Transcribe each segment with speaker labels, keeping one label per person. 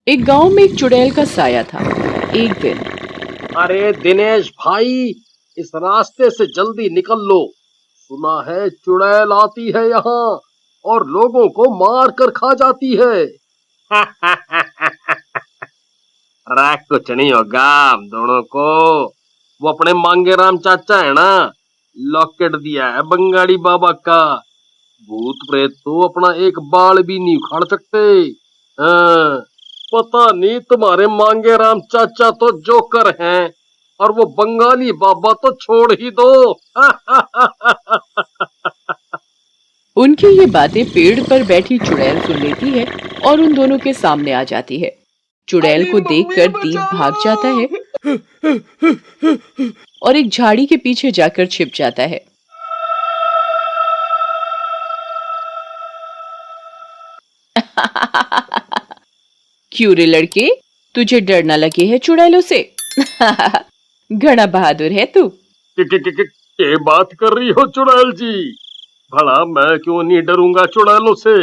Speaker 1: एक गांव में एक चुड़ैल का साया था। एक दिन,
Speaker 2: अरे दिनेश भाई, इस रास्ते से जल्दी निकल लो। सुना है चुड़ैल आती है यहाँ और लोगों को मार कर खा जाती है। अरे कुछ नहीं होगा हम दोनों को। वो अपने मांगे राम चाचा है ना, लॉकेट दिया है बंगाली बाबा का। भूत प्रेत तो अपना एक बाल भी नहीं उखाड़ सकते। हाँ, पता नहीं तुम्हारे मांगे राम चाचा तो जोकर हैं और वो बंगाली बाबा तो छोड़ ही दो।
Speaker 1: उनकी ये बातें पेड़ पर बैठी चुड़ैल सुन लेती है और उन दोनों के सामने आ जाती है। चुड़ैल
Speaker 2: अली
Speaker 1: को
Speaker 2: मम्मी
Speaker 1: देखकर दीप
Speaker 2: बचाओ।
Speaker 1: भाग जाता है और एक झाड़ी के पीछे जाकर छिप जाता है। क्यों रे लड़के, तुझे डर न लगे है चुड़ैलों से? घना बहादुर है तू।
Speaker 2: के बात कर रही हो चुड़ैल जी? भला मैं क्यों नहीं डरूंगा चुड़ैलों से?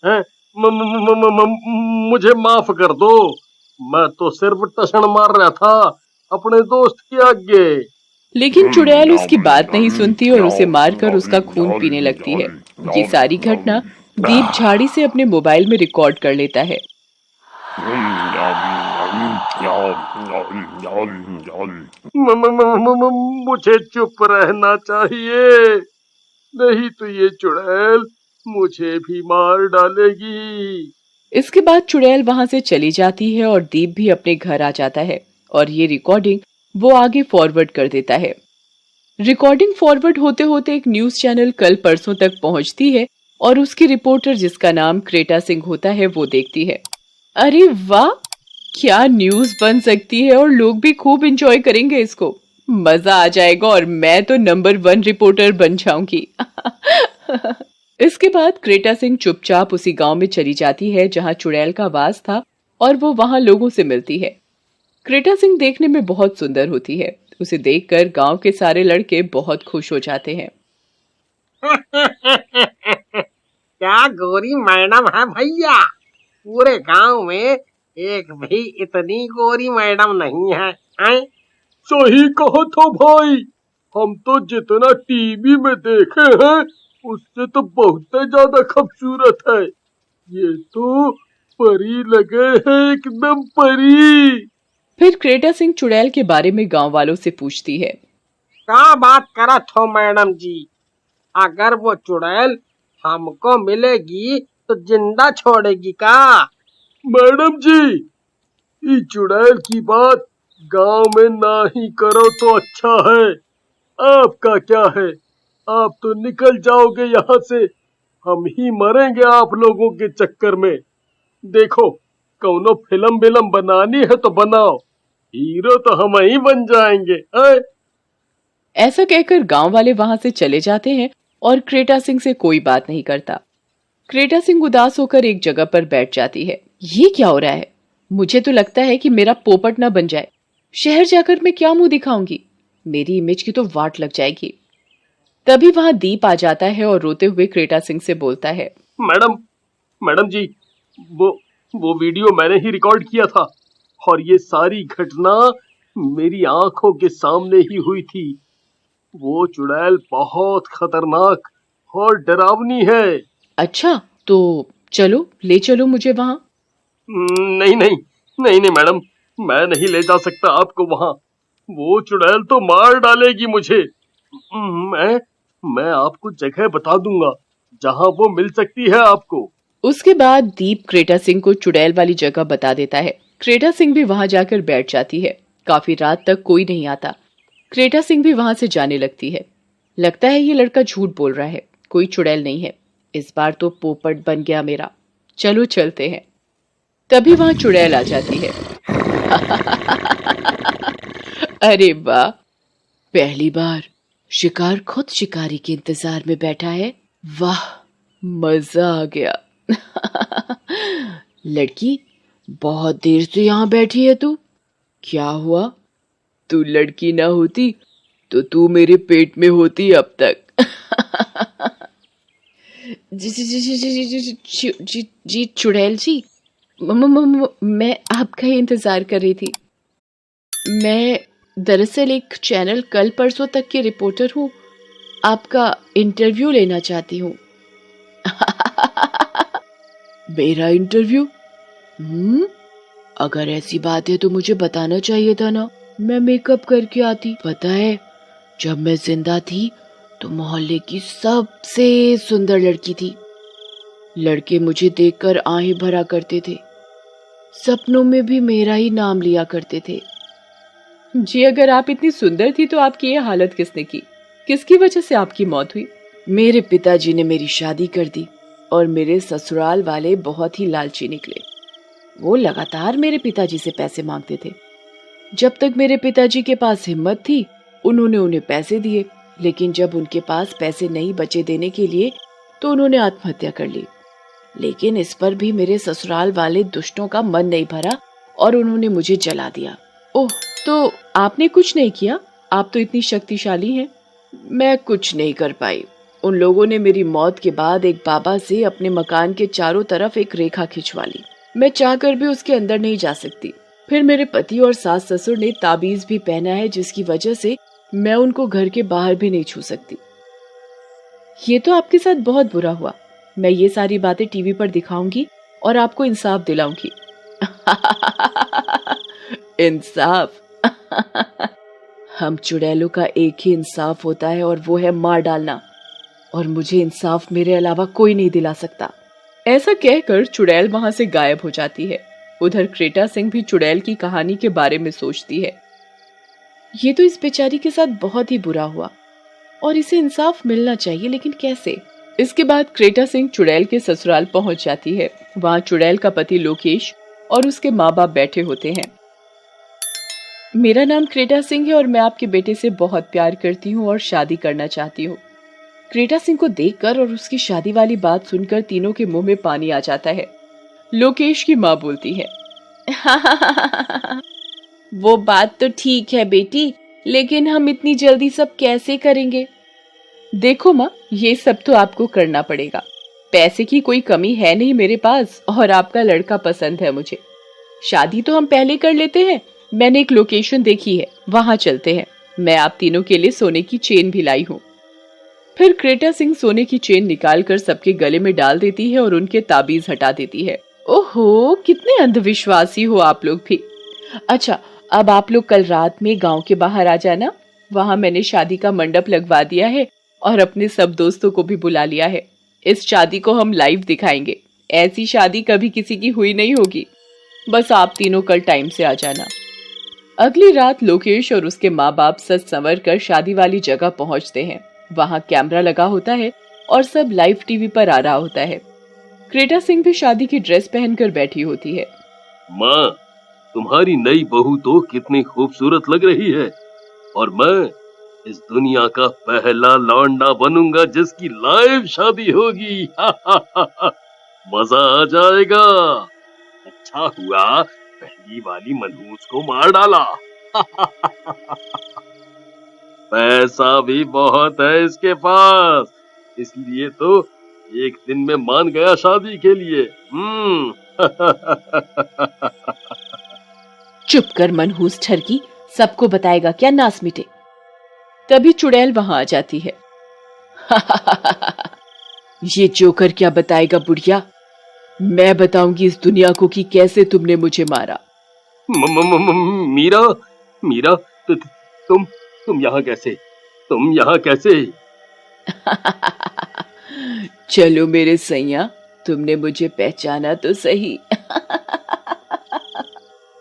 Speaker 2: हैं? मुझे माफ कर दो। मैं तो सिर्फ टशन मार रहा था अपने दोस्त के आगे।
Speaker 1: लेकिन चुड़ैल उसकी बात नहीं सुनती और उसे मारकर उसका खून पीने लगती है। ये सारी घटना दीप झाड़ी से अपने मोबाइल में रिकॉर्ड कर लेता है।
Speaker 2: मुझे चुप रहना चाहिए, नहीं तो ये चुड़ैल मुझे भी मार डालेगी।
Speaker 1: इसके बाद चुड़ैल वहां से चली जाती है और दीप भी अपने घर आ जाता है और ये रिकॉर्डिंग वो आगे फॉरवर्ड कर देता है। रिकॉर्डिंग फॉरवर्ड होते होते एक न्यूज चैनल कल परसों तक पहुंचती है और उसकी रिपोर्टर, जिसका नाम क्रेटा सिंह होता है, वो देखती है। अरे वाह, क्या न्यूज बन सकती है और लोग भी खूब एंजॉय करेंगे इसको। मजा आ जाएगा और मैं तो नंबर 1 रिपोर्टर बन जाऊंगी। इसके बाद क्रेटा सिंह चुपचाप उसी गांव में चली जाती है जहां चुड़ैल का वास था और वो वहां लोगों से मिलती है। क्रेटा सिंह देखने में बहुत सुंदर होती है। उसे देखकर गांव के सारे लड़के बहुत खुश हो जाते हैं।
Speaker 3: क्या गोरी मैडम है भैया। पूरे गांव में एक भी इतनी गोरी मैडम नहीं है, हैं?
Speaker 2: सही कहा था भाई, हम तो जितना टीवी में देखे हैं उससे तो बहुत ज्यादा खूबसूरत है। ये तो परी लगे हैं, एकदम परी।
Speaker 1: फिर क्रेटा सिंह चुड़ैल के बारे में गांव वालों से पूछती है।
Speaker 3: क्या बात करत हो मैडम जी? अगर वो चुड़ैल हमको मिलेगी तो जिंदा छोड़ेगी का?
Speaker 2: मैडम जी, ये चुड़ैल की बात गांव में ना ही करो तो अच्छा है। आपका क्या है, आप तो निकल जाओगे यहाँ से। हम ही मरेंगे आप लोगों के चक्कर में। देखो, कौनो फिल्म विलम बनानी है तो बनाओ, हीरो तो हम ही बन जाएंगे।
Speaker 1: ऐसा कहकर गांव वाले वहां से चले जाते हैं और क्रेटा सिंह से कोई बात नहीं करता। क्रेटा सिंह उदास होकर एक जगह पर बैठ जाती है। ये क्या हो रहा है? मुझे तो लगता है कि मेरा पोपट ना बन जाए। शहर जाकर मैं क्या मुंह दिखाऊंगी? मेरी इमेज की तो वाट लग जाएगी। तभी वहां दीप आ जाता है और रोते हुए क्रेटा सिंह से बोलता है।
Speaker 2: मैडम, मैडम जी, वो वो वीडियो मैंने ही रिकॉर्ड किया था और ये सारी घटना मेरी आंखों के सामने ही हुई थी। वो चुड़ैल बहुत खतरनाक और डरावनी है।
Speaker 1: अच्छा, तो चलो, ले चलो मुझे वहां।
Speaker 2: नहीं नहीं, नहीं नहीं मैडम, मैं नहीं ले जा सकता आपको वहां। वो चुड़ैल तो मार डालेगी मुझे। मैं मैं आपको जगह बता दूंगा जहां वो मिल सकती है आपको।
Speaker 1: उसके बाद दीप क्रेटा सिंह को चुड़ैल वाली जगह बता देता है। क्रेटा सिंह भी वहां जाकर बैठ जाती है। काफी रात तक कोई नहीं आता। क्रेटा सिंह भी वहां से जाने लगती है। लगता है ये लड़का झूठ बोल रहा है, कोई चुड़ैल नहीं है। इस बार तो पोपट बन गया मेरा। चलो चलते हैं। तभी वहां चुड़ैल आ जाती है। अरे वाह, पहली बार शिकार खुद शिकारी के इंतजार में बैठा है। वाह, मजा आ गया। लड़की, बहुत देर से यहाँ बैठी है तू। क्या हुआ? तू लड़की ना होती तो तू मेरे पेट में होती अब तक। जी जी जी जी जी जी जी जी जी चुड़ैल जी, मैं आपका ही इंतजार कर रही थी। मैं दरअसल एक चैनल कल परसों तक की रिपोर्टर हूँ, आपका इंटरव्यू लेना चाहती हूँ। मेरा इंटरव्यू? अगर ऐसी बात है तो मुझे बताना चाहिए था ना, मैं मेकअप करके आती। पता है, जब मैं जिंदा थी तो मोहल्ले की सबसे सुंदर लड़की थी। लड़के मुझे देखकर आहें भरा करते थे, सपनों में भी मेरा ही नाम लिया करते थे। जी, अगर आप इतनी सुंदर थी तो आपकी ये हालत किसने की? किसकी वजह से आपकी मौत हुई? मेरे पिताजी ने मेरी शादी कर दी और मेरे ससुराल वाले बहुत ही लालची निकले। वो लगातार मेरे पिताजी से पैसे मांगते थे। जब तक मेरे पिताजी के पास हिम्मत थी, उन्होंने उन्हें पैसे दिए, लेकिन जब उनके पास पैसे नहीं बचे देने के लिए तो उन्होंने आत्महत्या कर ली। लेकिन इस पर भी मेरे ससुराल वाले दुष्टों का मन नहीं भरा और उन्होंने मुझे जला दिया। ओह, तो आपने कुछ नहीं किया? आप तो इतनी शक्तिशाली हैं। मैं कुछ नहीं कर पाई। उन लोगों ने मेरी मौत के बाद एक बाबा से अपने मकान के चारों तरफ एक रेखा खिंचवा ली। मैं चाहकर भी उसके अंदर नहीं जा सकती। फिर मेरे पति और सास ससुर ने ताबीज भी पहना है, जिसकी वजह से मैं उनको घर के बाहर भी नहीं छू सकती। ये तो आपके साथ बहुत बुरा हुआ। मैं ये सारी बातें टीवी पर दिखाऊंगी और आपको इंसाफ दिलाऊंगी। इंसाफ? हम चुड़ैलों का एक ही इंसाफ होता है और वो है मार डालना, और मुझे इंसाफ मेरे अलावा कोई नहीं दिला सकता। ऐसा कहकर चुड़ैल वहां से गायब हो जाती है। उधर क्रेटा सिंह भी चुड़ैल की कहानी के बारे में सोचती है। ये तो इस बेचारी के साथ बहुत ही बुरा हुआ और इसे इंसाफ मिलना चाहिए, लेकिन कैसे? इसके बाद क्रेटा सिंह चुड़ैल के ससुराल पहुंच जाती है। वहां चुड़ैल का पति लोकेश और उसके माँ बाप बैठे होते हैं। मेरा नाम क्रेटा सिंह है और मैं आपके बेटे से बहुत प्यार करती हूँ और शादी करना चाहती हूँ। क्रेटा सिंह को देखकर और उसकी शादी वाली बात सुनकर तीनों के मुंह में पानी आ जाता है। लोकेश की माँ बोलती है, वो बात तो ठीक है बेटी, लेकिन हम इतनी जल्दी सब कैसे करेंगे? देखो माँ, ये सब तो आपको करना पड़ेगा। पैसे की कोई कमी है नहीं मेरे पास और आपका लड़का पसंद है मुझे। शादी तो हम पहले कर लेते हैं। मैंने एक लोकेशन देखी है, वहां चलते हैं। मैं आप तीनों के लिए सोने की चेन भी लाई हूँ। फिर क्रेटा सिंह सोने की चेन निकालकर सबके गले में डाल देती है और उनके ताबीज हटा देती है। ओहो, कितने अंधविश्वासी हो आप लोग भी। अच्छा, अब आप लोग कल रात में गांव के बाहर आ जाना। वहां मैंने शादी का मंडप लगवा दिया है और अपने सब दोस्तों को भी बुला लिया है। इस शादी को हम लाइव दिखाएंगे। ऐसी शादी कभी किसी की हुई नहीं होगी। बस आप तीनों कल टाइम से आ जाना। अगली रात लोकेश और उसके माँ बाप सज संवर कर शादी वाली जगह पहुंचते हैं। वहां कैमरा लगा होता है और सब लाइव टीवी पर आ रहा होता है। क्रेटा सिंह भी शादी की ड्रेस पहनकर बैठी होती है।
Speaker 2: माँ, तुम्हारी नई बहू तो कितनी खूबसूरत लग रही है और मैं इस दुनिया का पहला लौंडा बनूंगा जिसकी लाइव शादी होगी। मजा आ जाएगा। अच्छा हुआ पहली वाली मनहूस को मार डाला। पैसा भी बहुत है इसके पास, इसलिए तो एक दिन में मान गया शादी के लिए।
Speaker 1: चुप कर मनहूस ठरकी, सबको बताएगा क्या नास मिटे। तभी चुड़ैल वहां आ जाती है। ये जोकर क्या बताएगा बुढ़िया? मैं बताऊंगी इस दुनिया को कि कैसे तुमने मुझे मारा।
Speaker 2: मीरा, मीरा, तुम यहाँ कैसे? तुम यहाँ कैसे?
Speaker 1: चलो मेरे सैया, तुमने मुझे पहचाना तो सही।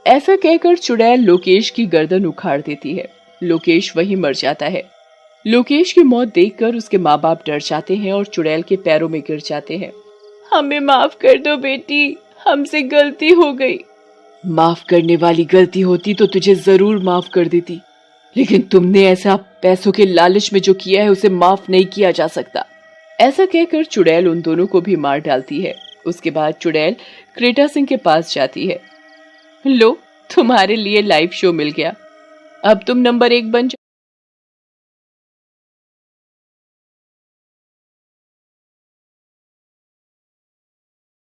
Speaker 1: ऐसा कहकर चुड़ैल लोकेश की गर्दन उखाड़ देती है। लोकेश वहीं मर जाता है। लोकेश की मौत देखकर उसके माँ बाप डर जाते हैं और चुड़ैल के पैरों में गिर जाते हैं। हमें माफ कर दो बेटी, हमसे गलती हो गई। माफ करने वाली गलती होती तो तुझे जरूर माफ कर देती, लेकिन तुमने ऐसा पैसों के लालच में जो किया है उसे माफ नहीं किया जा सकता। ऐसा कहकर चुड़ैल उन दोनों को भी मार डालती है। उसके बाद चुड़ैल क्रेटा सिंह के पास जाती है। लो, तुम्हारे लिए लाइव शो मिल गया। अब तुम नंबर 1 बन जाओ।